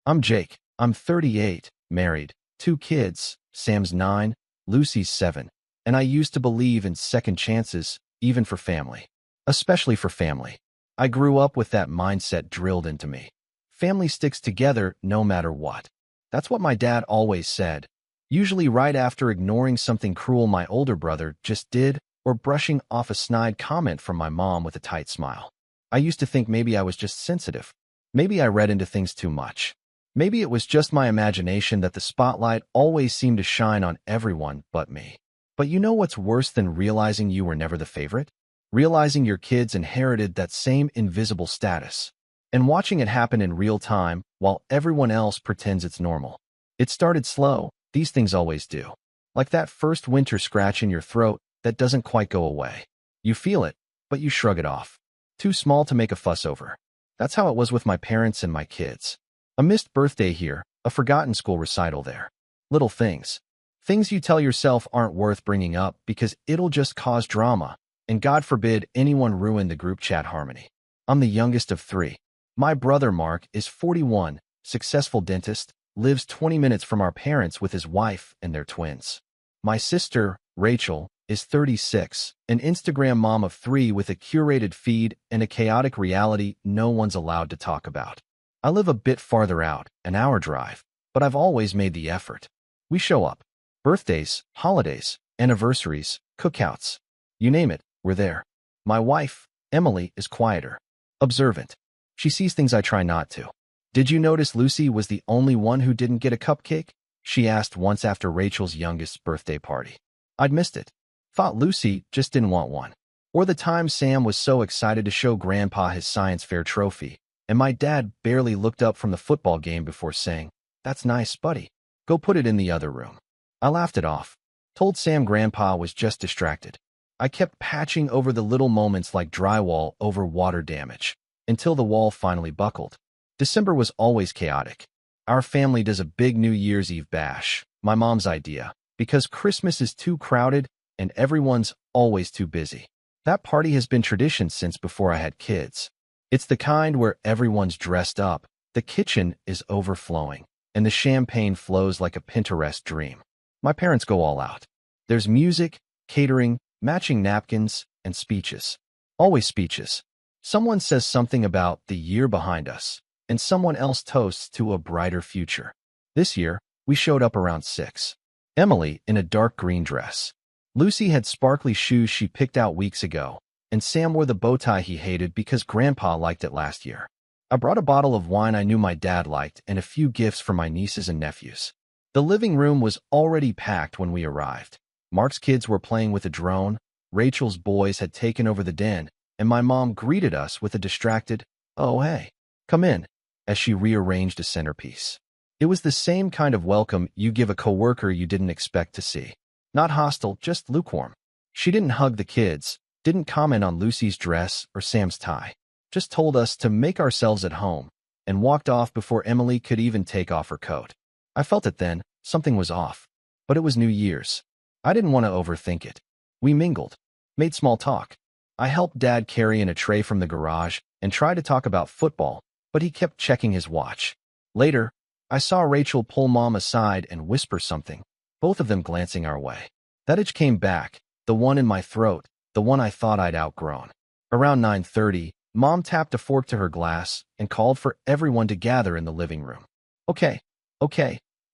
I'm Jake. I'm 38, married, 2 kids, Sam's 9, Lucy's 7, and I used to believe in second chances, even for family. Especially for family. I grew up with that mindset drilled into me. Family sticks together no matter what. That's what my dad always said, usually right after ignoring something cruel my older brother just did or brushing off a snide comment from my mom with a tight smile. I used to think maybe I was just sensitive. Maybe I read into things too much. Maybe it was just my imagination that the spotlight always seemed to shine on everyone but me. But you know what's worse than realizing you were never the favorite? Realizing your kids inherited that same invisible status, and watching it happen in real time while everyone else pretends it's normal. It started slow, these things always do. Like that first winter scratch in your throat that doesn't quite go away. You feel it, but you shrug it off. Too small to make a fuss over. That's how it was with my parents and my kids. A missed birthday here, a forgotten school recital there. Little things. Things you tell yourself aren't worth bringing up because it'll just cause drama, and God forbid anyone ruin the group chat harmony. I'm the youngest of 3. My brother Mark is 41, successful dentist, lives 20 minutes from our parents with his wife and their twins. My sister, Rachel, is 36, an Instagram mom of 3 with a curated feed and a chaotic reality no one's allowed to talk about. I live a bit farther out, an hour drive, but I've always made the effort. We show up. Birthdays, holidays, anniversaries, cookouts. You name it, we're there. My wife, Emily, is quieter, observant. She sees things I try not to. Did you notice Lucy was the only one who didn't get a cupcake? She asked once after Rachel's youngest birthday party. I'd missed it. Thought Lucy just didn't want one. Or the time Sam was so excited to show Grandpa his science fair trophy, and my dad barely looked up from the football game before saying, "That's nice, buddy. Go put it in the other room." I laughed it off. Told Sam Grandpa was just distracted. I kept patching over the little moments like drywall over water damage, until the wall finally buckled. December was always chaotic. Our family does a big New Year's Eve bash, my mom's idea, because Christmas is too crowded and everyone's always too busy. That party has been tradition since before I had kids. It's the kind where everyone's dressed up, the kitchen is overflowing, and the champagne flows like a Pinterest dream. My parents go all out. There's music, catering, matching napkins, and speeches. Always speeches. Someone says something about the year behind us, and someone else toasts to a brighter future. This year, we showed up around 6. Emily in a dark green dress. Lucy had sparkly shoes she picked out weeks ago, and Sam wore the bow tie he hated because Grandpa liked it last year. I brought a bottle of wine I knew my dad liked and a few gifts for my nieces and nephews. The living room was already packed when we arrived. Mark's kids were playing with a drone, Rachel's boys had taken over the den, and my mom greeted us with a distracted, "Oh hey, come in," as she rearranged a centerpiece. It was the same kind of welcome you give a coworker you didn't expect to see. Not hostile, just lukewarm. She didn't hug the kids, didn't comment on Lucy's dress or Sam's tie, just told us to make ourselves at home, and walked off before Emily could even take off her coat. I felt it then, something was off. But it was New Year's. I didn't want to overthink it. We mingled, made small talk. I helped Dad carry in a tray from the garage and tried to talk about football, but he kept checking his watch. Later, I saw Rachel pull Mom aside and whisper something, both of them glancing our way. That itch came back, the one in my throat, the one I thought I'd outgrown. Around 9:30, Mom tapped a fork to her glass and called for everyone to gather in the living room. Okay,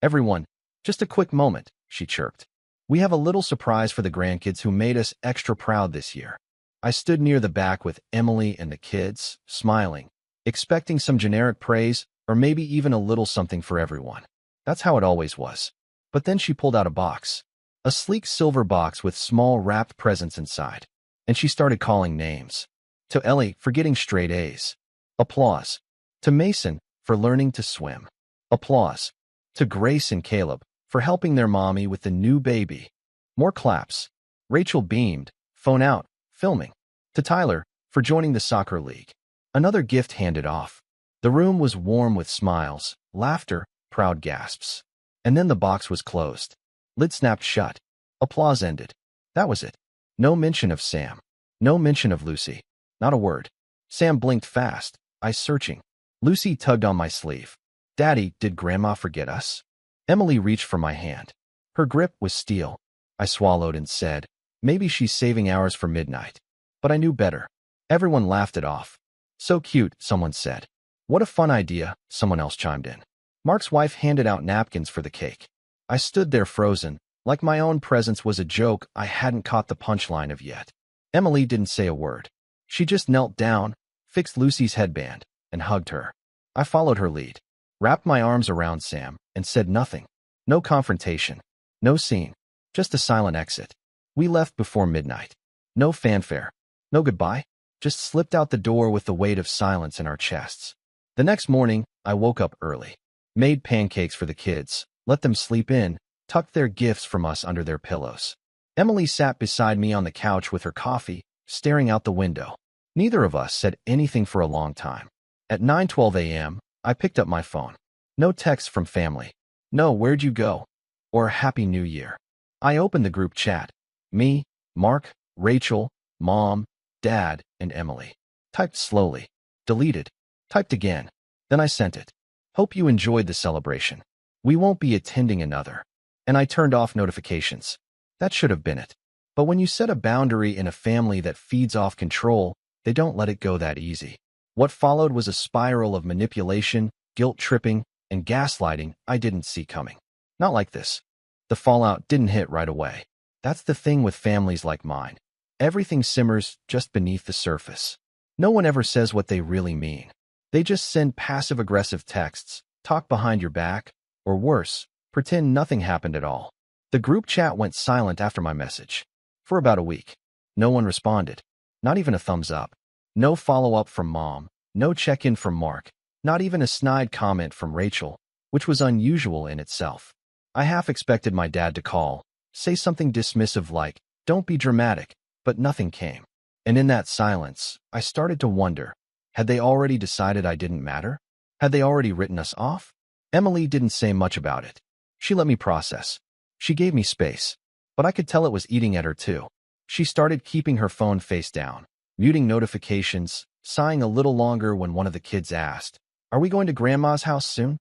everyone, just a quick moment," she chirped. "We have a little surprise for the grandkids who made us extra proud this year." I stood near the back with Emily and the kids, smiling, expecting some generic praise or maybe even a little something for everyone. That's how it always was. But then she pulled out a box. A sleek silver box with small wrapped presents inside. And she started calling names. To Ellie for getting straight A's. Applause. To Mason for learning to swim. Applause. To Grace and Caleb for helping their mommy with the new baby. More claps. Rachel beamed, phone out, filming. To Tyler for joining the soccer league. Another gift handed off. The room was warm with smiles, laughter, proud gasps. And then the box was closed. Lid snapped shut. Applause ended. That was it. No mention of Sam. No mention of Lucy. Not a word. Sam blinked fast, eyes searching. Lucy tugged on my sleeve. Daddy, did Grandma forget us? Emily reached for my hand. Her grip was steel. I swallowed and said, maybe she's saving ours for midnight. But I knew better. Everyone laughed it off. So cute, someone said. What a fun idea, someone else chimed in. Mark's wife handed out napkins for the cake. I stood there frozen, like my own presence was a joke I hadn't caught the punchline of yet. Emily didn't say a word. She just knelt down, fixed Lucy's headband, and hugged her. I followed her lead, wrapped my arms around Sam, and said nothing. No confrontation. No scene. Just a silent exit. We left before midnight. No fanfare. No goodbye. Just slipped out the door with the weight of silence in our chests. The next morning, I woke up early. Made pancakes for the kids, let them sleep in, tucked their gifts from us under their pillows. Emily sat beside me on the couch with her coffee, staring out the window. Neither of us said anything for a long time. At 9:12 a.m., I picked up my phone. No text from family. No "where'd you go?" or "Happy New Year." I opened the group chat. Me, Mark, Rachel, Mom, Dad, and Emily. Typed slowly. Deleted. Typed again. Then I sent it. Hope you enjoyed the celebration. We won't be attending another. And I turned off notifications. That should have been it. But when you set a boundary in a family that feeds off control, they don't let it go that easy. What followed was a spiral of manipulation, guilt-tripping, and gaslighting I didn't see coming. Not like this. The fallout didn't hit right away. That's the thing with families like mine. Everything simmers just beneath the surface. No one ever says what they really mean. They just send passive-aggressive texts, talk behind your back, or worse, pretend nothing happened at all. The group chat went silent after my message. For about a week. No one responded. Not even a thumbs up. No follow-up from Mom. No check-in from Mark. Not even a snide comment from Rachel, which was unusual in itself. I half expected my dad to call, say something dismissive like, "Don't be dramatic," but nothing came. And in that silence, I started to wonder, had they already decided I didn't matter? Had they already written us off? Emily didn't say much about it. She let me process. She gave me space. But I could tell it was eating at her too. She started keeping her phone face down, muting notifications, sighing a little longer when one of the kids asked, "Are we going to Grandma's house soon?"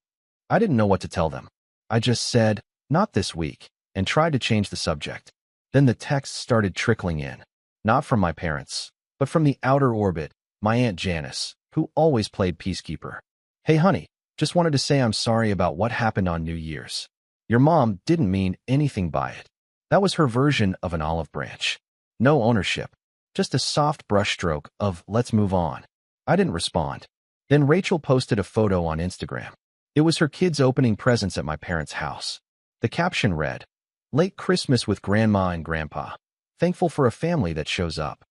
I didn't know what to tell them. I just said, "Not this week," and tried to change the subject. Then the texts started trickling in. Not from my parents, but from the outer orbit, my Aunt Janice, who always played peacekeeper. "Hey honey, just wanted to say I'm sorry about what happened on New Year's. Your mom didn't mean anything by it." That was her version of an olive branch. No ownership. Just a soft brushstroke of "let's move on." I didn't respond. Then Rachel posted a photo on Instagram. It was her kids opening presents at my parents' house. The caption read, "Late Christmas with Grandma and Grandpa. Thankful for a family that shows up."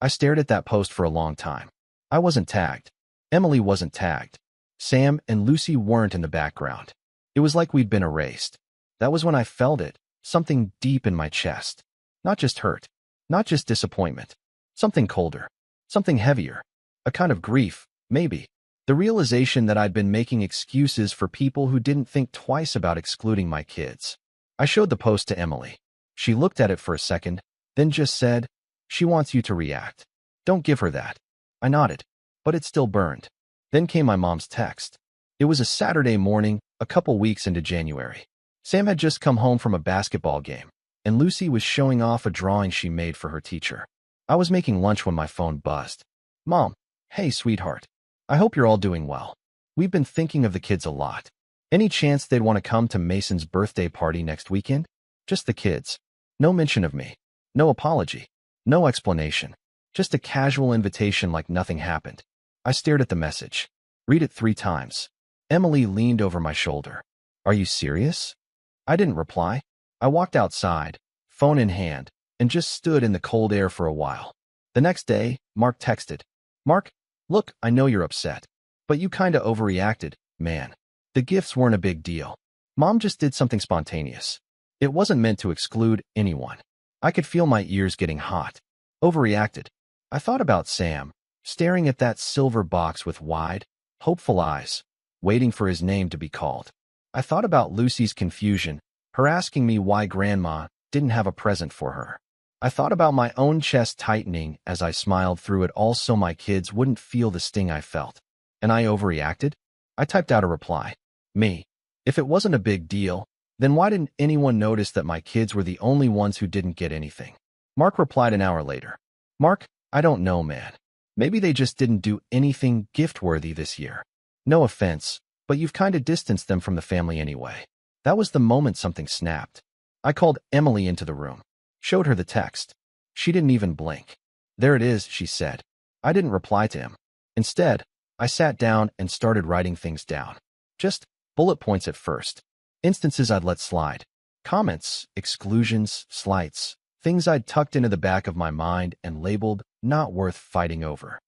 I stared at that post for a long time. I wasn't tagged. Emily wasn't tagged. Sam and Lucy weren't in the background. It was like we'd been erased. That was when I felt it, something deep in my chest. Not just hurt. Not just disappointment. Something colder. Something heavier. A kind of grief, maybe. The realization that I'd been making excuses for people who didn't think twice about excluding my kids. I showed the post to Emily. She looked at it for a second, then just said, "She wants you to react. Don't give her that." I nodded, but it still burned. Then came my mom's text. It was a Saturday morning, a couple weeks into January. Sam had just come home from a basketball game, and Lucy was showing off a drawing she made for her teacher. I was making lunch when my phone buzzed. "Mom, hey sweetheart. I hope you're all doing well. We've been thinking of the kids a lot. Any chance they'd want to come to Mason's birthday party next weekend? Just the kids. No mention of me. No apology. No explanation. Just a casual invitation like nothing happened." I stared at the message. Read it 3 times. Emily leaned over my shoulder. "Are you serious?" I didn't reply. I walked outside, phone in hand, and just stood in the cold air for a while. The next day, Mark texted. "Mark, look, I know you're upset, but you kinda overreacted, man. The gifts weren't a big deal. Mom just did something spontaneous. It wasn't meant to exclude anyone." I could feel my ears getting hot. Overreacted. I thought about Sam, staring at that silver box with wide, hopeful eyes, waiting for his name to be called. I thought about Lucy's confusion, her asking me why Grandma didn't have a present for her. I thought about my own chest tightening as I smiled through it all so my kids wouldn't feel the sting I felt. And I overreacted? I typed out a reply. Me. If it wasn't a big deal, then why didn't anyone notice that my kids were the only ones who didn't get anything? Mark replied an hour later. Mark, I don't know, man. Maybe they just didn't do anything gift-worthy this year. No offense, but you've kinda distanced them from the family anyway. That was the moment something snapped. I called Emily into the room. Showed her the text. She didn't even blink. There it is, she said. I didn't reply to him. Instead, I sat down and started writing things down. Just bullet points at first. Instances I'd let slide. Comments, exclusions, slights. Things I'd tucked into the back of my mind and labeled not worth fighting over.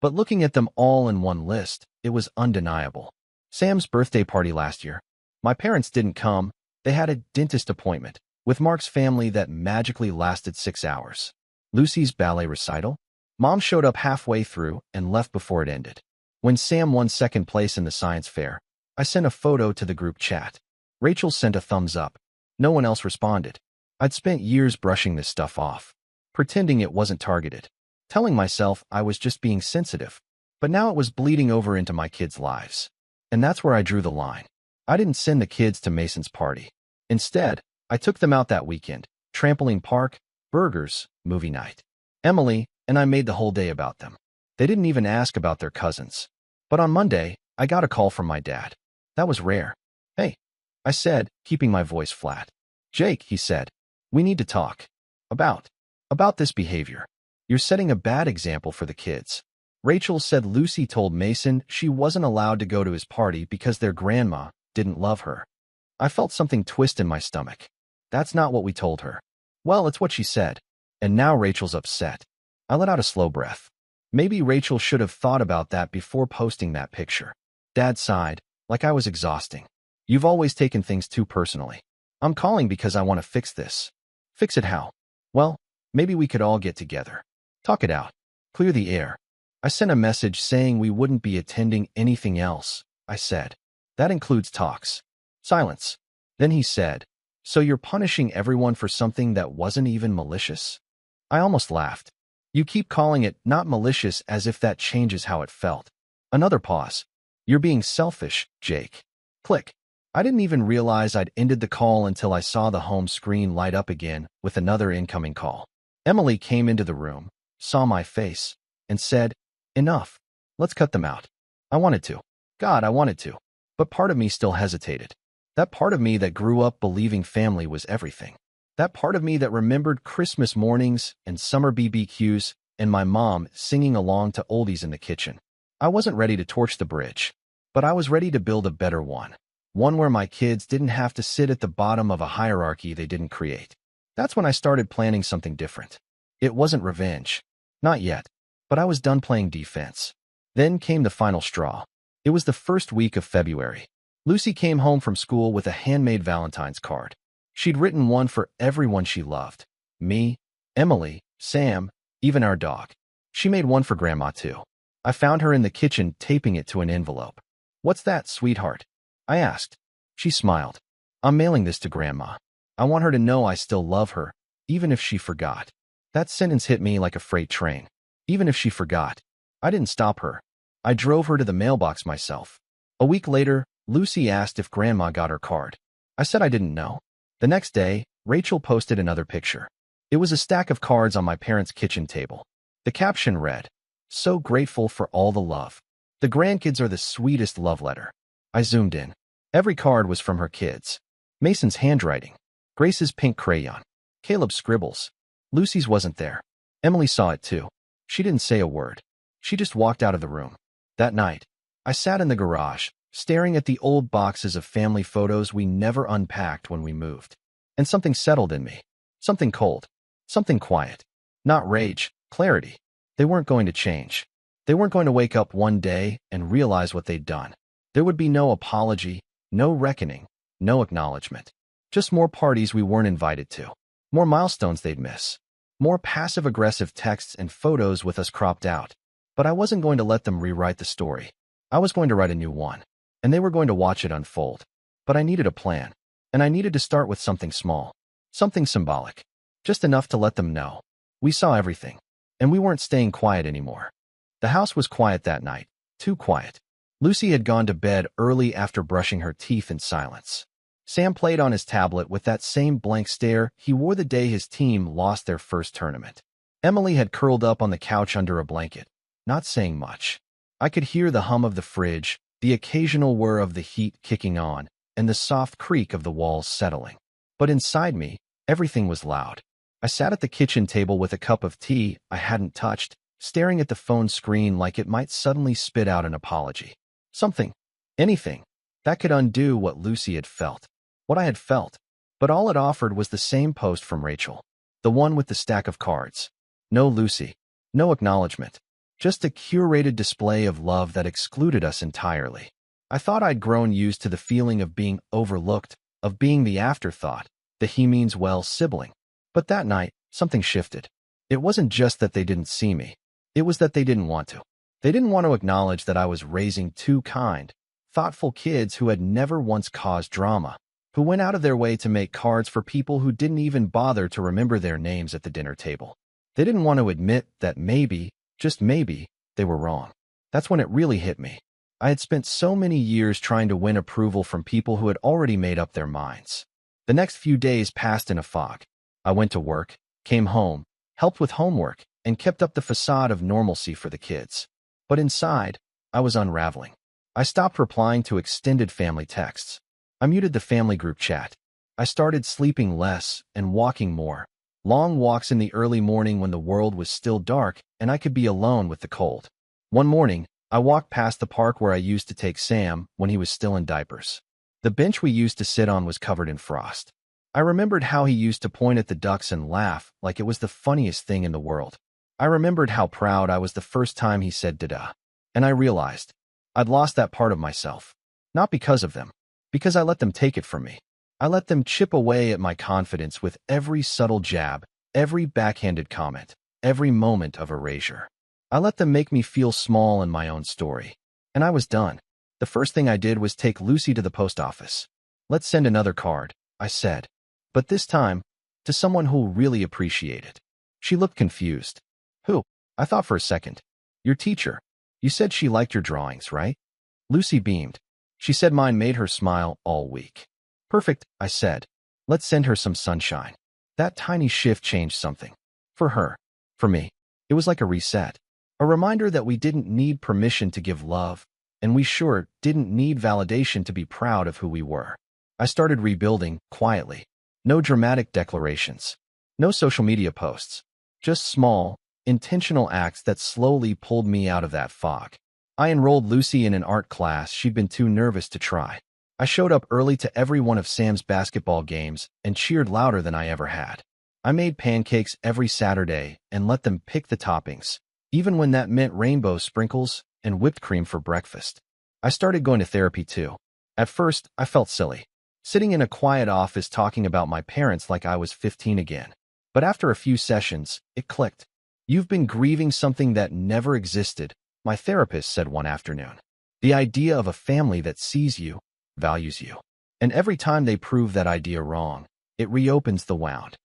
But looking at them all in one list, it was undeniable. Sam's birthday party last year. My parents didn't come. They had a dentist appointment with Mark's family that magically lasted 6 hours. Lucy's ballet recital. Mom showed up halfway through and left before it ended. When Sam won second place in the science fair, I sent a photo to the group chat. Rachel sent a thumbs up. No one else responded. I'd spent years brushing this stuff off, pretending it wasn't targeted, telling myself I was just being sensitive. But now it was bleeding over into my kids' lives. And that's where I drew the line. I didn't send the kids to Mason's party. Instead, I took them out that weekend, trampoline park, burgers, movie night. Emily and I made the whole day about them. They didn't even ask about their cousins. But on Monday, I got a call from my dad. That was rare. Hey, I said, keeping my voice flat. Jake, he said, we need to talk. About this behavior. You're setting a bad example for the kids. Rachel said Lucy told Mason she wasn't allowed to go to his party because their grandma didn't love her. I felt something twist in my stomach. That's not what we told her. Well, it's what she said. And now Rachel's upset. I let out a slow breath. Maybe Rachel should have thought about that before posting that picture. Dad sighed, like I was exhausting. You've always taken things too personally. I'm calling because I want to fix this. Fix it how? Well, maybe we could all get together. Talk it out. Clear the air. I sent a message saying we wouldn't be attending anything else, I said. That includes talks. Silence. Then he said, so you're punishing everyone for something that wasn't even malicious? I almost laughed. You keep calling it not malicious as if that changes how it felt. Another pause. You're being selfish, Jake. Click. I didn't even realize I'd ended the call until I saw the home screen light up again with another incoming call. Emily came into the room, saw my face, and said, enough. Let's cut them out. I wanted to. God, I wanted to. But part of me still hesitated. That part of me that grew up believing family was everything. That part of me that remembered Christmas mornings and summer BBQs and my mom singing along to oldies in the kitchen. I wasn't ready to torch the bridge, but I was ready to build a better one. One where my kids didn't have to sit at the bottom of a hierarchy they didn't create. That's when I started planning something different. It wasn't revenge. Not yet. But I was done playing defense. Then came the final straw. It was the first week of February. Lucy came home from school with a handmade Valentine's card. She'd written one for everyone she loved. Me, Emily, Sam, even our dog. She made one for Grandma too. I found her in the kitchen taping it to an envelope. What's that, sweetheart? I asked. She smiled. I'm mailing this to Grandma. I want her to know I still love her, even if she forgot. That sentence hit me like a freight train. Even if she forgot. I didn't stop her. I drove her to the mailbox myself. A week later, Lucy asked if Grandma got her card. I said I didn't know. The next day, Rachel posted another picture. It was a stack of cards on my parents' kitchen table. The caption read, so grateful for all the love. The grandkids are the sweetest love letter. I zoomed in. Every card was from her kids. Mason's handwriting. Grace's pink crayon. Caleb's scribbles. Lucy's wasn't there. Emily saw it too. She didn't say a word. She just walked out of the room. That night, I sat in the garage, staring at the old boxes of family photos we never unpacked when we moved. And something settled in me. Something cold. Something quiet. Not rage, clarity. They weren't going to change. They weren't going to wake up one day and realize what they'd done. There would be no apology, no reckoning, no acknowledgement. Just more parties we weren't invited to. More milestones they'd miss. More passive-aggressive texts and photos with us cropped out. But I wasn't going to let them rewrite the story. I was going to write a new one. And they were going to watch it unfold. But I needed a plan. And I needed to start with something small. Something symbolic. Just enough to let them know. We saw everything. And we weren't staying quiet anymore. The house was quiet that night. Too quiet. Lucy had gone to bed early after brushing her teeth in silence. Sam played on his tablet with that same blank stare he wore the day his team lost their first tournament. Emily had curled up on the couch under a blanket, not saying much. I could hear the hum of the fridge, the occasional whir of the heat kicking on, and the soft creak of the walls settling. But inside me, everything was loud. I sat at the kitchen table with a cup of tea I hadn't touched, staring at the phone screen like it might suddenly spit out an apology. Something, anything, that could undo what Lucy had felt, what I had felt. But all it offered was the same post from Rachel, the one with the stack of cards. No Lucy, no acknowledgement, just a curated display of love that excluded us entirely. I thought I'd grown used to the feeling of being overlooked, of being the afterthought, the he-means-well sibling. But that night, something shifted. It wasn't just that they didn't see me. It was that they didn't want to. They didn't want to acknowledge that I was raising two kind, thoughtful kids who had never once caused drama, who went out of their way to make cards for people who didn't even bother to remember their names at the dinner table. They didn't want to admit that maybe, just maybe, they were wrong. That's when it really hit me. I had spent so many years trying to win approval from people who had already made up their minds. The next few days passed in a fog. I went to work, came home, helped with homework, and kept up the facade of normalcy for the kids. But inside, I was unraveling. I stopped replying to extended family texts. I muted the family group chat. I started sleeping less and walking more. Long walks in the early morning when the world was still dark and I could be alone with the cold. One morning, I walked past the park where I used to take Sam when he was still in diapers. The bench we used to sit on was covered in frost. I remembered how he used to point at the ducks and laugh like it was the funniest thing in the world. I remembered how proud I was the first time he said "dada." And I realized I'd lost that part of myself. Not because of them, because I let them take it from me. I let them chip away at my confidence with every subtle jab, every backhanded comment, every moment of erasure. I let them make me feel small in my own story. And I was done. The first thing I did was take Lucy to the post office. "Let's send another card," I said. But this time, to someone who'll really appreciate it. She looked confused. "Who?" I thought for a second. "Your teacher. You said she liked your drawings, right?" Lucy beamed. She said mine made her smile all week. "Perfect," I said. "Let's send her some sunshine." That tiny shift changed something. For her. For me. It was like a reset. A reminder that we didn't need permission to give love, and we sure didn't need validation to be proud of who we were. I started rebuilding, quietly. No dramatic declarations. No social media posts. Just small, intentional acts that slowly pulled me out of that fog. I enrolled Lucy in an art class she'd been too nervous to try. I showed up early to every one of Sam's basketball games and cheered louder than I ever had. I made pancakes every Saturday and let them pick the toppings, even when that meant rainbow sprinkles and whipped cream for breakfast. I started going to therapy too. At first, I felt silly, sitting in a quiet office talking about my parents like I was 15 again. But after a few sessions, it clicked. "You've been grieving something that never existed," my therapist said one afternoon. "The idea of a family that sees you, values you. And every time they prove that idea wrong, it reopens the wound."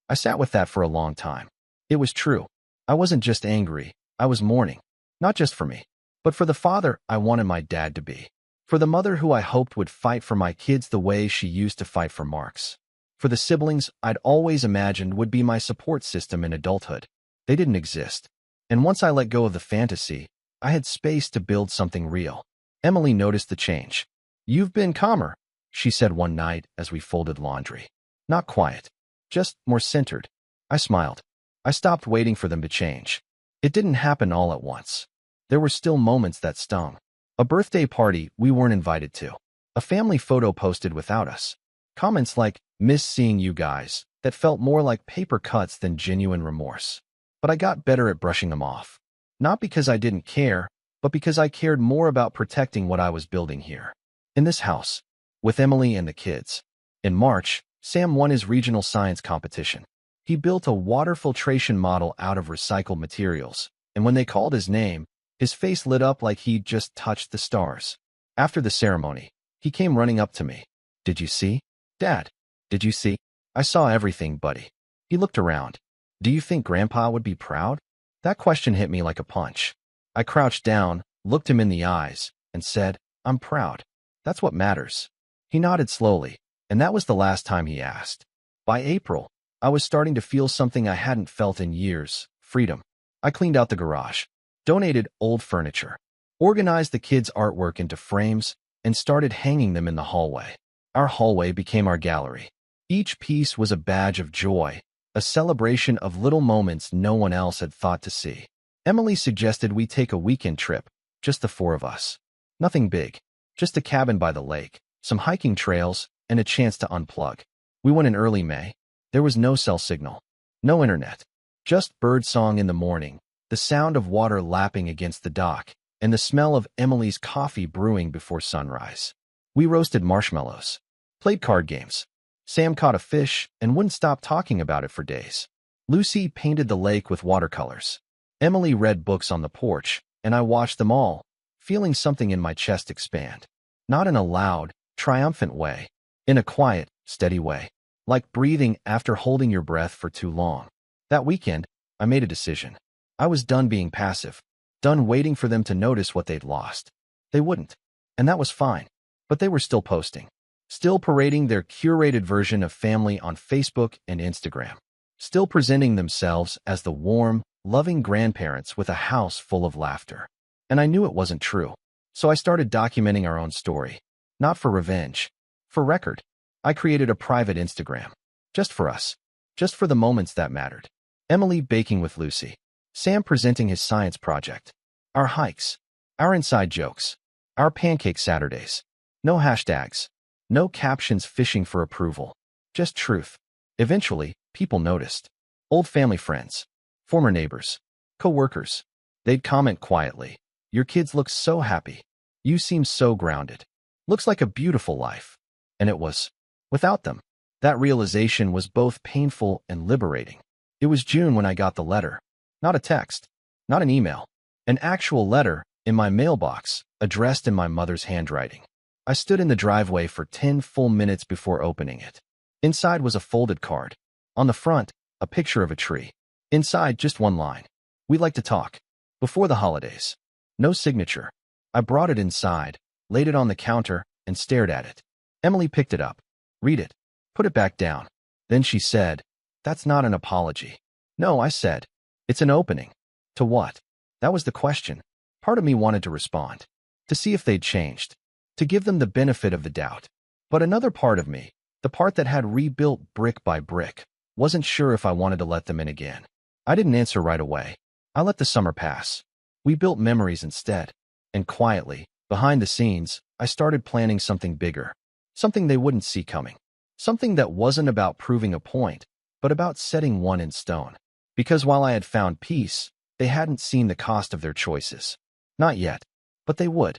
I sat with that for a long time. It was true. I wasn't just angry. I was mourning. Not just for me, but for the father I wanted my dad to be. For the mother who I hoped would fight for my kids the way she used to fight for Mark's. For the siblings I'd always imagined would be my support system in adulthood. They didn't exist. And once I let go of the fantasy, I had space to build something real. Emily noticed the change. "You've been calmer," she said one night as we folded laundry. Not quiet, just more centered. I smiled. I stopped waiting for them to change. It didn't happen all at once. There were still moments that stung. A birthday party we weren't invited to. A family photo posted without us. Comments like, "Miss seeing you guys," that felt more like paper cuts than genuine remorse. But I got better at brushing them off. Not because I didn't care, but because I cared more about protecting what I was building here. In this house. With Emily and the kids. In March, Sam won his regional science competition. He built a water filtration model out of recycled materials, and when they called his name, his face lit up like he'd just touched the stars. After the ceremony, he came running up to me. "Did you see? Dad, did you see?" "I saw everything, buddy." He looked around. "Do you think Grandpa would be proud?" That question hit me like a punch. I crouched down, looked him in the eyes, and said, "I'm proud. That's what matters." He nodded slowly, and that was the last time he asked. By April, I was starting to feel something I hadn't felt in years: freedom. I cleaned out the garage, donated old furniture, organized the kids' artwork into frames, and started hanging them in the hallway. Our hallway became our gallery. Each piece was a badge of joy, a celebration of little moments no one else had thought to see. Emily suggested we take a weekend trip, just the four of us. Nothing big, just a cabin by the lake, some hiking trails, and a chance to unplug. We went in early May. There was no cell signal, no internet, just birdsong in the morning, the sound of water lapping against the dock, and the smell of Emily's coffee brewing before sunrise. We roasted marshmallows, played card games. Sam caught a fish and wouldn't stop talking about it for days. Lucy painted the lake with watercolors. Emily read books on the porch, and I watched them all, feeling something in my chest expand. Not in a loud, triumphant way, in a quiet, steady way, like breathing after holding your breath for too long. That weekend, I made a decision. I was done being passive, done waiting for them to notice what they'd lost. They wouldn't, and that was fine, but they were still posting, still parading their curated version of family on Facebook and Instagram, still presenting themselves as the warm, loving grandparents with a house full of laughter. And I knew it wasn't true, so I started documenting our own story. Not for revenge, for record. I created a private Instagram, just for us, just for the moments that mattered. Emily baking with Lucy, Sam presenting his science project, our hikes, our inside jokes, our pancake Saturdays. No hashtags, no captions fishing for approval, just truth. Eventually, people noticed. Old family friends, former neighbors, co-workers. They'd comment quietly, "Your kids look so happy. You seem so grounded. Looks like a beautiful life." And it was. Without them, that realization was both painful and liberating. It was June when I got the letter. Not a text, not an email, an actual letter in my mailbox, addressed in my mother's handwriting. I stood in the driveway for 10 full minutes before opening it. Inside was a folded card. On the front, a picture of a tree. Inside, just one line: "We'd like to talk. Before the holidays." No signature. I brought it inside, laid it on the counter, and stared at it. Emily picked it up. "Read it. Put it back down." Then she said, "That's not an apology." "No," I said. "It's an opening." To what? That was the question. Part of me wanted to respond, to see if they'd changed, to give them the benefit of the doubt. But another part of me, the part that had rebuilt brick by brick, wasn't sure if I wanted to let them in again. I didn't answer right away. I let the summer pass. We built memories instead. And quietly, behind the scenes, I started planning something bigger, something they wouldn't see coming, something that wasn't about proving a point, but about setting one in stone. Because while I had found peace, they hadn't seen the cost of their choices. Not yet, but they would.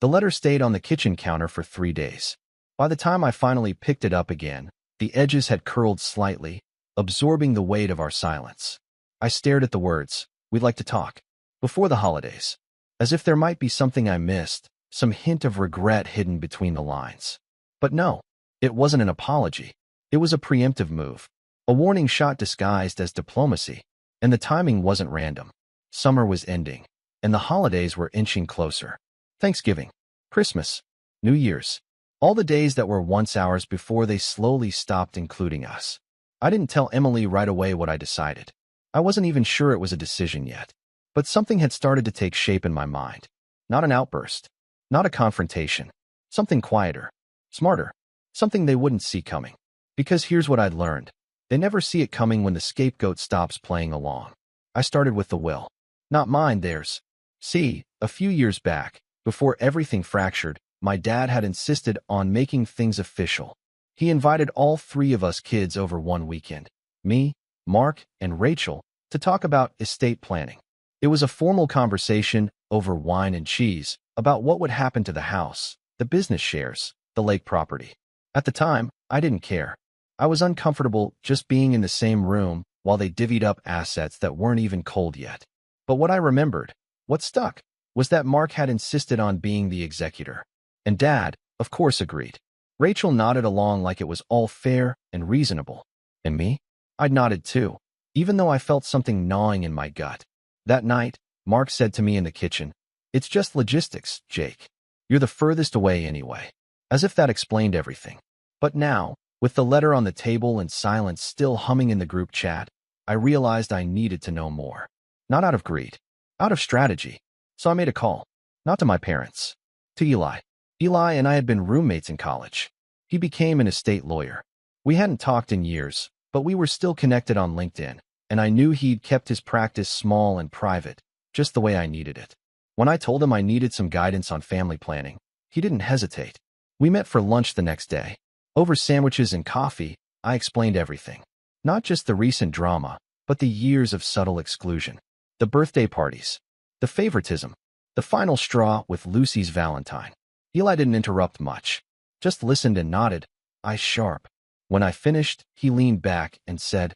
The letter stayed on the kitchen counter for 3 days. By the time I finally picked it up again, the edges had curled slightly, absorbing the weight of our silence. I stared at the words, "We'd like to talk. Before the holidays," as if there might be something I missed, some hint of regret hidden between the lines. But no, it wasn't an apology. It was a preemptive move, a warning shot disguised as diplomacy. And the timing wasn't random. Summer was ending, and the holidays were inching closer. Thanksgiving, Christmas, New Year's, all the days that were once ours before they slowly stopped including us. I didn't tell Emily right away what I decided. I wasn't even sure it was a decision yet. But something had started to take shape in my mind. Not an outburst, not a confrontation, something quieter, smarter, something they wouldn't see coming. Because here's what I'd learned. They never see it coming when the scapegoat stops playing along. I started with the will. Not mine, theirs. See, a few years back, before everything fractured, my dad had insisted on making things official. He invited all 3 of us kids over one weekend, me, Mark, and Rachel, to talk about estate planning. It was a formal conversation over wine and cheese about what would happen to the house, the business shares, the lake property. At the time, I didn't care. I was uncomfortable just being in the same room while they divvied up assets that weren't even cold yet. But what I remembered, what stuck, was that Mark had insisted on being the executor. And Dad, of course, agreed. Rachel nodded along like it was all fair and reasonable. And me? I nodded too, even though I felt something gnawing in my gut. That night, Mark said to me in the kitchen, "It's just logistics, Jake. You're the furthest away anyway. As if that explained everything. But now, with the letter on the table and silence still humming in the group chat, I realized I needed to know more. Not out of greed, out of strategy. So I made a call. Not to my parents. To Eli. Eli and I had been roommates in college. He became an estate lawyer. We hadn't talked in years, but we were still connected on LinkedIn, and I knew he'd kept his practice small and private, just the way I needed it. When I told him I needed some guidance on family planning, he didn't hesitate. We met for lunch the next day. Over sandwiches and coffee, I explained everything. Not just the recent drama, but the years of subtle exclusion. The birthday parties. The favoritism. The final straw with Lucy's Valentine. Eli didn't interrupt much. Just listened and nodded, eyes sharp. When I finished, he leaned back and said,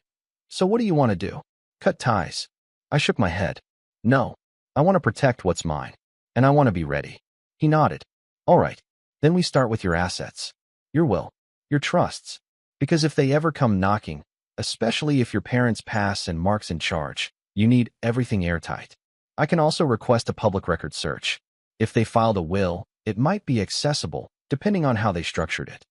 "So what do you want to do? Cut ties?" I shook my head. "No. I want to protect what's mine. And I want to be ready." He nodded. "All right. Then we start with your assets. Your will. Your trusts. Because if they ever come knocking, especially if your parents pass and Mark's in charge, you need everything airtight. I can also request a public record search. If they filed a will, it might be accessible, depending on how they structured it."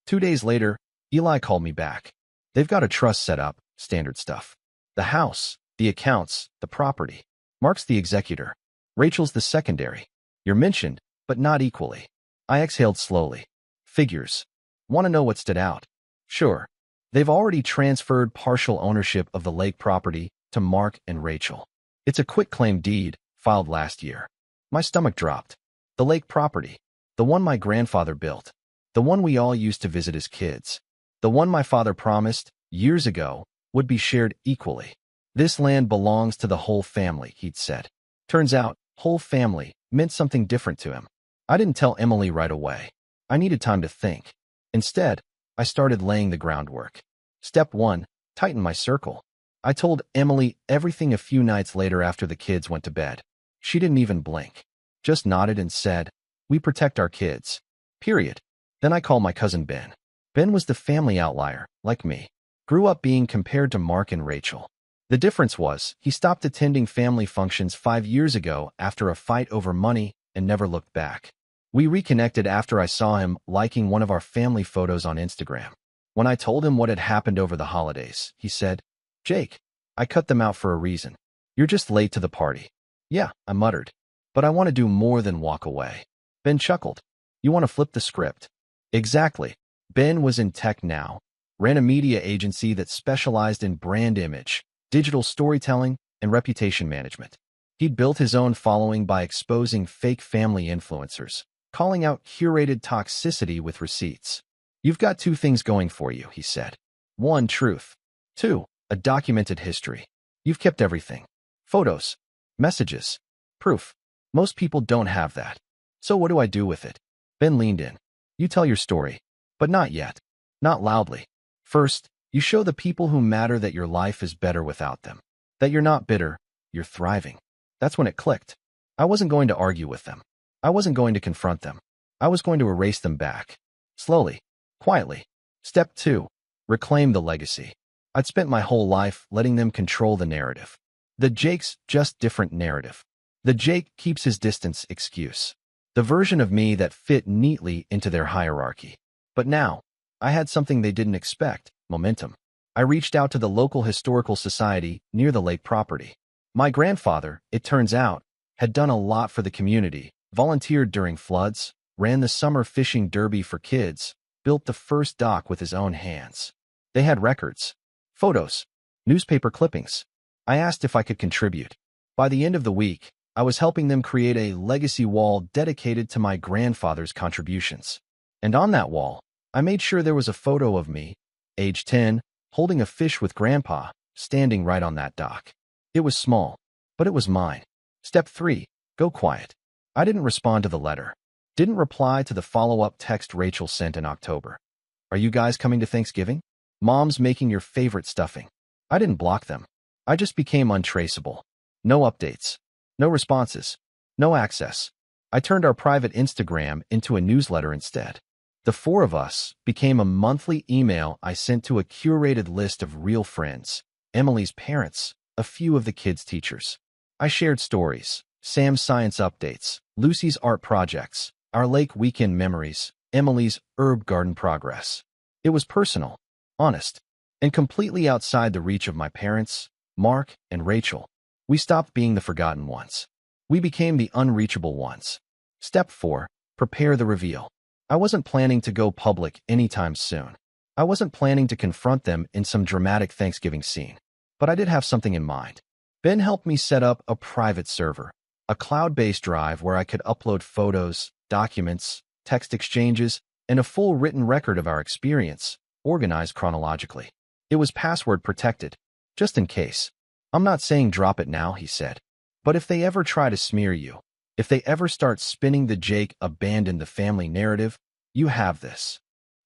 2 days later, Eli called me back. "They've got a trust set up, standard stuff. The house, the accounts, the property. Mark's the executor. Rachel's the secondary. You're mentioned, but not equally." I exhaled slowly. "Figures. Want to know what stood out?" "Sure. They've already transferred partial ownership of the lake property to Mark and Rachel. It's a quitclaim deed, filed last year." My stomach dropped. The lake property. The one my grandfather built. The one we all used to visit as kids. The one my father promised, years ago, would be shared equally. "This land belongs to the whole family," he'd said. Turns out, whole family meant something different to him. I didn't tell Emily right away. I needed time to think. Instead, I started laying the groundwork. Step 1, tighten my circle. I told Emily everything a few nights later after the kids went to bed. She didn't even blink. Just nodded and said, "We protect our kids. Period." Then I called my cousin Ben. Ben was the family outlier, like me. Grew up being compared to Mark and Rachel. The difference was, he stopped attending family functions 5 years ago after a fight over money and never looked back. We reconnected after I saw him liking one of our family photos on Instagram. When I told him what had happened over the holidays, he said, "Jake, I cut them out for a reason. You're just late to the party." "Yeah," I muttered. "But I want to do more than walk away." Ben chuckled. "You want to flip the script?" Exactly. Ben was in tech now, ran a media agency that specialized in brand image, digital storytelling, and reputation management. He'd built his own following by exposing fake family influencers, calling out curated toxicity with receipts. "You've got 2 things going for you," he said. 1, truth. 2, a documented history. You've kept everything. Photos, messages, proof. Most people don't have that. So what do I do with it? Ben leaned in. "You tell your story, but not yet. Not loudly. First, you show the people who matter that your life is better without them. That you're not bitter, you're thriving." That's when it clicked. I wasn't going to argue with them. I wasn't going to confront them. I was going to erase them back. Slowly, quietly. Step 2, reclaim the legacy. I'd spent my whole life letting them control the narrative. The Jake's just different narrative. The Jake keeps his distance excuse. The version of me that fit neatly into their hierarchy. But now, I had something they didn't expect, momentum. I reached out to the local historical society near the lake property. My grandfather, it turns out, had done a lot for the community, volunteered during floods, ran the summer fishing derby for kids, built the first dock with his own hands. They had records, photos, newspaper clippings. I asked if I could contribute. By the end of the week, I was helping them create a legacy wall dedicated to my grandfather's contributions. And on that wall, I made sure there was a photo of me, age 10, holding a fish with Grandpa, standing right on that dock. It was small, but it was mine. Step 3, go quiet. I didn't respond to the letter. Didn't reply to the follow-up text Rachel sent in October. "Are you guys coming to Thanksgiving? Mom's making your favorite stuffing." I didn't block them. I just became untraceable. No updates. No responses. No access. I turned our private Instagram into a newsletter instead. The 4 of us became a monthly email I sent to a curated list of real friends, Emily's parents, a few of the kids' teachers. I shared stories, Sam's science updates, Lucy's art projects, our lake weekend memories, Emily's herb garden progress. It was personal, honest, and completely outside the reach of my parents, Mark and Rachel. We stopped being the forgotten ones. We became the unreachable ones. Step 4. Prepare the reveal. I wasn't planning to go public anytime soon. I wasn't planning to confront them in some dramatic Thanksgiving scene. But I did have something in mind. Ben helped me set up a private server, a cloud-based drive where I could upload photos, documents, text exchanges, and a full written record of our experience, organized chronologically. It was password protected, just in case. I'm not saying drop it now, he said. But if they ever try to smear you, if they ever start spinning the Jake abandoned the family narrative, you have this.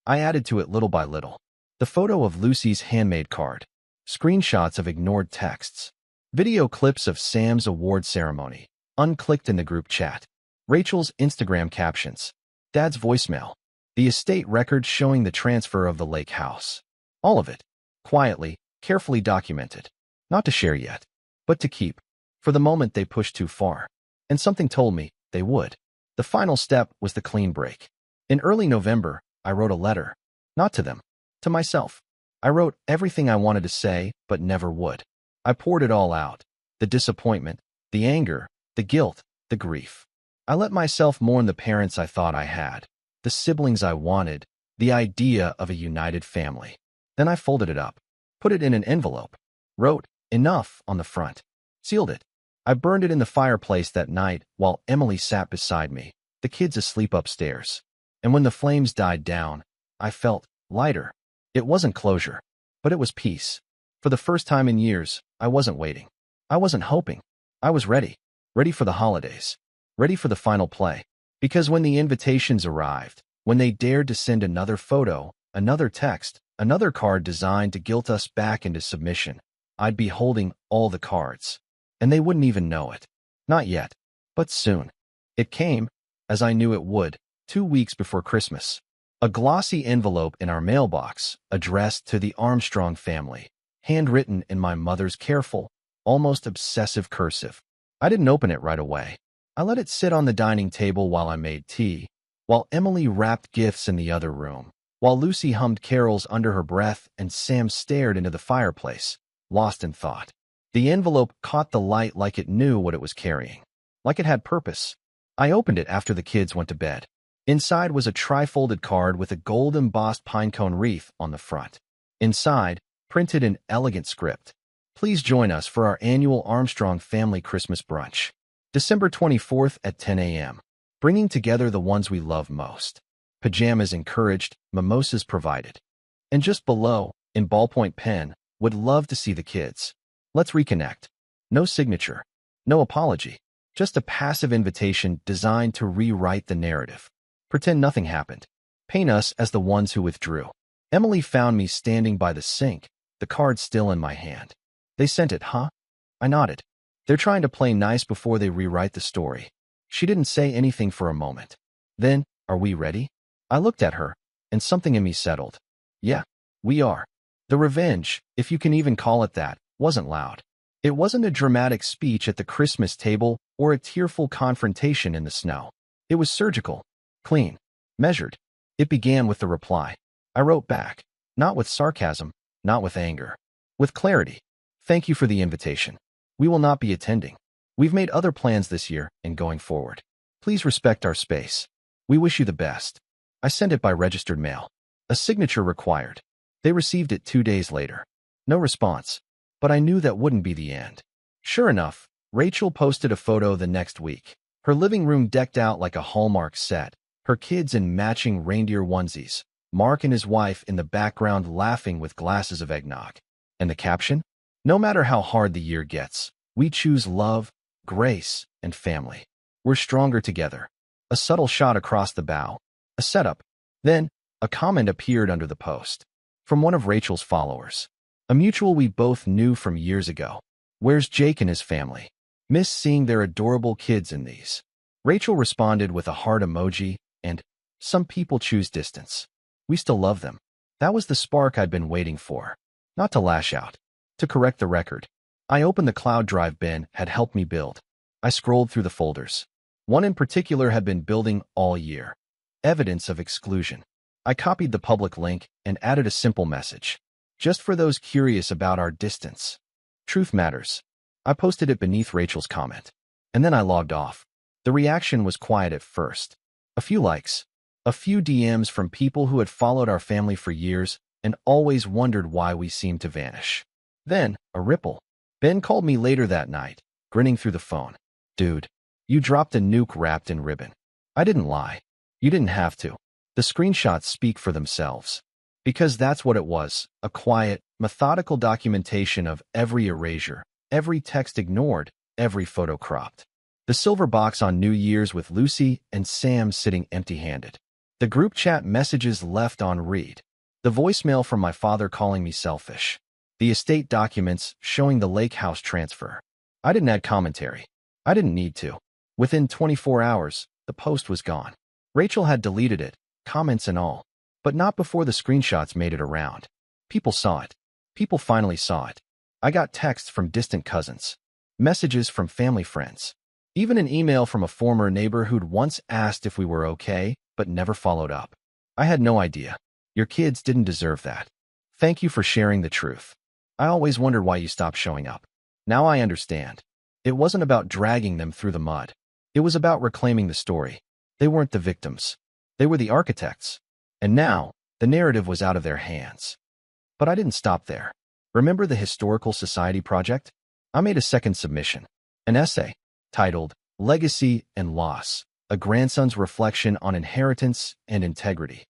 I added to it little by little. The photo of Lucy's handmade card, screenshots of ignored texts, video clips of Sam's award ceremony, unclicked in the group chat, Rachel's Instagram captions, Dad's voicemail, the estate record showing the transfer of the lake house. All of it, quietly, carefully documented. Not to share yet, but to keep. For the moment they pushed too far. And something told me they would. The final step was the clean break. In early November, I wrote a letter. Not to them. To myself. I wrote everything I wanted to say, but never would. I poured it all out. The disappointment, the anger, the guilt, the grief. I let myself mourn the parents I thought I had, the siblings I wanted, the idea of a united family. Then I folded it up, put it in an envelope, wrote "Enough" on the front, sealed it. I burned it in the fireplace that night while Emily sat beside me, the kids asleep upstairs. And when the flames died down, I felt lighter. It wasn't closure, but it was peace. For the first time in years, I wasn't waiting. I wasn't hoping. I was ready. Ready for the holidays. Ready for the final play. Because when the invitations arrived, when they dared to send another photo, another text, another card designed to guilt us back into submission, I'd be holding all the cards. And they wouldn't even know it. Not yet, but soon. It came, as I knew it would, 2 weeks before Christmas. A glossy envelope in our mailbox, addressed to the Armstrong family, handwritten in my mother's careful, almost obsessive cursive. I didn't open it right away. I let it sit on the dining table while I made tea, while Emily wrapped gifts in the other room, while Lucy hummed carols under her breath and Sam stared into the fireplace, lost in thought. The envelope caught the light like it knew what it was carrying, like it had purpose. I opened it after the kids went to bed. Inside was a tri-folded card with a gold-embossed pinecone wreath on the front. Inside, printed in elegant script, "Please join us for our annual Armstrong family Christmas brunch. December 24th at 10 a.m. Bringing together the ones we love most. Pajamas encouraged, mimosas provided." And just below, in ballpoint pen, "Would love to see the kids. Let's reconnect." No signature, no apology, just a passive invitation designed to rewrite the narrative. Pretend nothing happened. Paint us as the ones who withdrew. Emily found me standing by the sink, the card still in my hand. "They sent it, huh?" I nodded. "They're trying to play nice before they rewrite the story." She didn't say anything for a moment. Then, "Are we ready?" I looked at her, and something in me settled. Yeah, we are. The revenge, if you can even call it that, wasn't loud. It wasn't a dramatic speech at the Christmas table or a tearful confrontation in the snow. It was surgical, clean, measured. It began with the reply. I wrote back, not with sarcasm, not with anger, with clarity. "Thank you for the invitation. We will not be attending. We've made other plans this year and going forward. Please respect our space. We wish you the best." I sent it by registered mail. A signature required. They received it 2 days later. No response. But I knew that wouldn't be the end. Sure enough, Rachel posted a photo the next week. Her living room decked out like a Hallmark set, her kids in matching reindeer onesies, Mark and his wife in the background laughing with glasses of eggnog. And the caption? "No matter how hard the year gets, we choose love, grace, and family. We're stronger together." A subtle shot across the bow. A setup. Then, a comment appeared under the post. From one of Rachel's followers. A mutual we both knew from years ago. "Where's Jake and his family? Miss seeing their adorable kids in these." Rachel responded with a heart emoji and, "Some people choose distance. We still love them." That was the spark I'd been waiting for. Not to lash out. To correct the record. I opened the cloud drive Ben had helped me build. I scrolled through the folders. One in particular had been building all year. Evidence of exclusion. I copied the public link and added a simple message. Just for those curious about our distance. Truth matters. I posted it beneath Rachel's comment. And then I logged off. The reaction was quiet at first. A few likes. A few DMs from people who had followed our family for years and always wondered why we seemed to vanish. Then, a ripple. Ben called me later that night, grinning through the phone. Dude, you dropped a nuke wrapped in ribbon. I didn't lie. You didn't have to. The screenshots speak for themselves. Because that's what it was, a quiet, methodical documentation of every erasure, every text ignored, every photo cropped. The silver box on New Year's with Lucy and Sam sitting empty-handed. The group chat messages left on read. The voicemail from my father calling me selfish. The estate documents showing the lake house transfer. I didn't add commentary. I didn't need to. Within 24 hours, the post was gone. Rachel had deleted it, comments and all. But not before the screenshots made it around. People saw it. People finally saw it. I got texts from distant cousins. Messages from family friends. Even an email from a former neighbor who'd once asked if we were okay, but never followed up. I had no idea. Your kids didn't deserve that. Thank you for sharing the truth. I always wondered why you stopped showing up. Now I understand. It wasn't about dragging them through the mud. It was about reclaiming the story. They weren't the victims. They were the architects. And now, the narrative was out of their hands. But I didn't stop there. Remember the Historical Society project? I made a second submission. An essay, titled Legacy and Loss, a Grandson's Reflection on Inheritance and Integrity.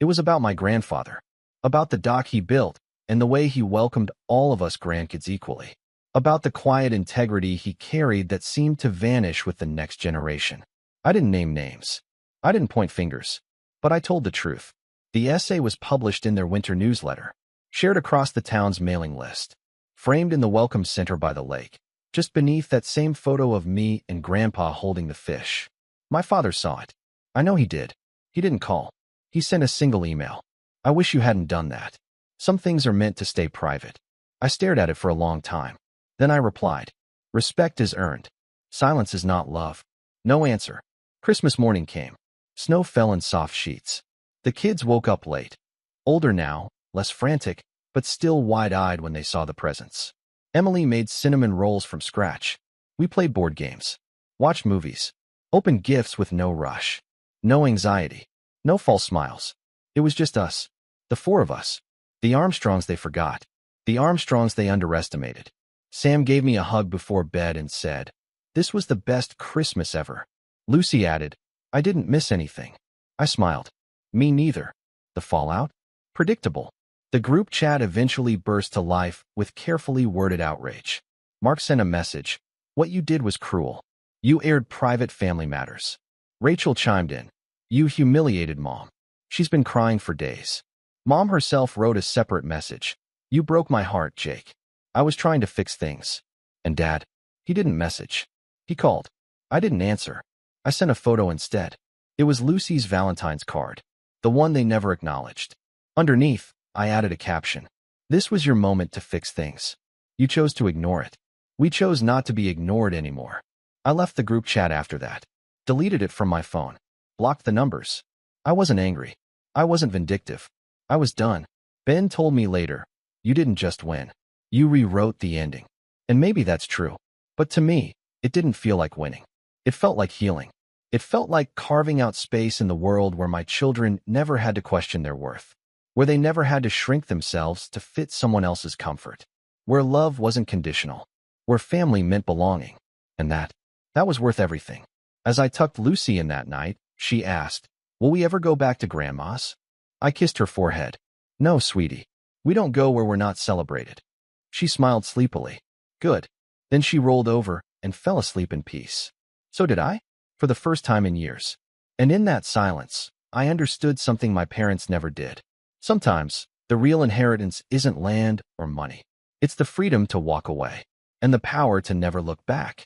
It was about my grandfather, about the dock he built and the way he welcomed all of us grandkids equally, about the quiet integrity he carried that seemed to vanish with the next generation. I didn't name names. I didn't point fingers. But I told the truth. The essay was published in their winter newsletter, shared across the town's mailing list, framed in the welcome center by the lake, just beneath that same photo of me and Grandpa holding the fish. My father saw it. I know he did. He didn't call. He sent a single email. I wish you hadn't done that. Some things are meant to stay private. I stared at it for a long time. Then I replied, respect is earned. Silence is not love. No answer. Christmas morning came. Snow fell in soft sheets. The kids woke up late. Older now, less frantic, but still wide-eyed when they saw the presents. Emily made cinnamon rolls from scratch. We played board games, watched movies, opened gifts with no rush. No anxiety, no false smiles. It was just us. The four of us. The Armstrongs they forgot. The Armstrongs they underestimated. Sam gave me a hug before bed and said, "This was the best Christmas ever." Lucy added, "I didn't miss anything." I smiled. Me neither. The fallout? Predictable. The group chat eventually burst to life with carefully worded outrage. Mark sent a message. What you did was cruel. You aired private family matters. Rachel chimed in. You humiliated Mom. She's been crying for days. Mom herself wrote a separate message. You broke my heart, Jake. I was trying to fix things. And Dad? He didn't message. He called. I didn't answer. I sent a photo instead. It was Lucy's Valentine's card, the one they never acknowledged. Underneath, I added a caption. This was your moment to fix things. You chose to ignore it. We chose not to be ignored anymore. I left the group chat after that. Deleted it from my phone. Blocked the numbers. I wasn't angry. I wasn't vindictive. I was done. Ben told me later, you didn't just win. You rewrote the ending. And maybe that's true. But to me, it didn't feel like winning. It felt like healing. It felt like carving out space in the world where my children never had to question their worth, where they never had to shrink themselves to fit someone else's comfort, where love wasn't conditional, where family meant belonging. And that was worth everything. As I tucked Lucy in that night, she asked, will we ever go back to Grandma's? I kissed her forehead. No, sweetie. We don't go where we're not celebrated. She smiled sleepily. Good. Then she rolled over and fell asleep in peace. So did I, for the first time in years. And in that silence, I understood something my parents never did. Sometimes, the real inheritance isn't land or money. It's the freedom to walk away and the power to never look back.